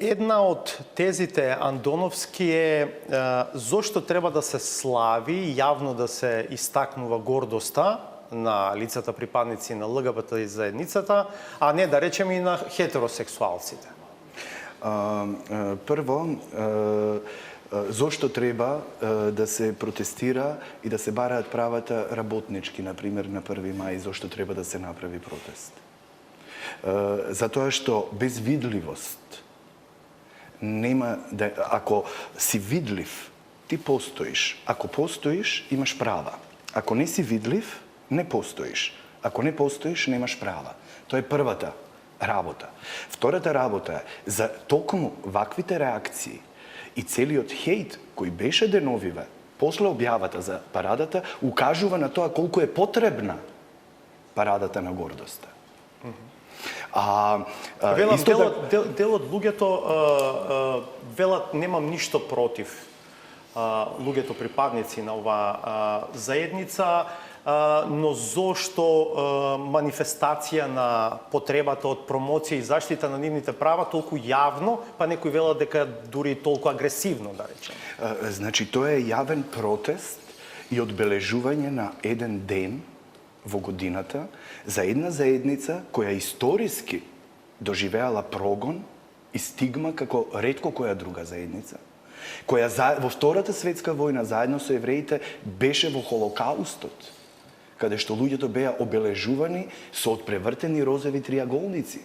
Една од тезите Андоновски е зошто треба да се слави, јавно да се истакнува гордоста на лицата припадници на ЛГБТ и заедницата, а не да речеме и на хетеросексуалците. Прво, зошто треба да се протестира и да се бараат правата работнички, например на 1 мај, зошто треба да се направи протест? Затоа што без видливост нема да, ако си видлив, ти постоиш. Ако постоиш, имаш права. Ако не си видлив, не постоиш. Ако не постоиш, немаш права. Тоа е првата работа. Втората работа е за токму ваквите реакции и целиот хейт кој беше деновиве после објавата за парадата укажува на тоа колку е потребна парадата на гордоста. Велам, дел од луѓето велат немам ништо против луѓето припадници на оваа заедница, но зошто манифестација на потребата од промоција и заштита на нивните права толку јавно, па некои велат дека дури толку агресивно, да речеме. Значи, тоа е јавен протест и одбележување на еден ден во годината за една заедница која историски доживеала прогон и стигма како ретко која друга заедница, која во Втората светска војна заедно со евреите беше во Холокаустот, каде што луѓето беа обележувани со отпревртени розови триаголници.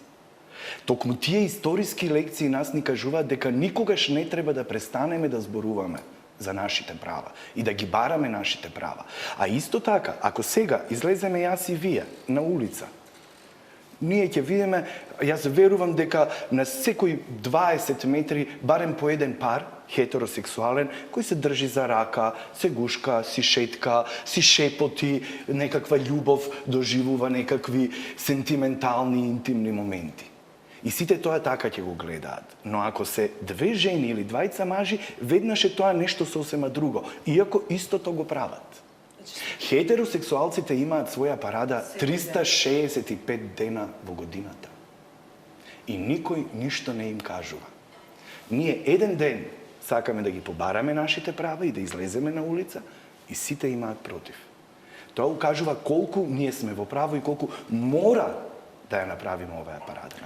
Токму тие историски лекции нас ни кажуваат дека никогаш не треба да престанеме да зборуваме за нашите права и да ги бараме нашите права. А исто така, ако сега излеземе јас и вие на улица, ние ќе видиме, јас верувам дека на секој 20 метри барем по еден пар хетеросексуален кој се држи за рака, се гушка, си шетка, си шепоти, некаква љубов доживува, некакви сентиментални интимни моменти. И сите тоа така ќе го гледаат. Но ако се две жени или двајца мажи, веднаш е тоа нешто сосема друго, иако истото го прават. Хетеросексуалците имаат своја парада 365 дена во годината. И никој ништо не им кажува. Ние еден ден сакаме да ги побараме нашите права и да излеземе на улица и сите имаат против. Тоа укажува колку ние сме во право и колку мора да ја направиме оваа парада.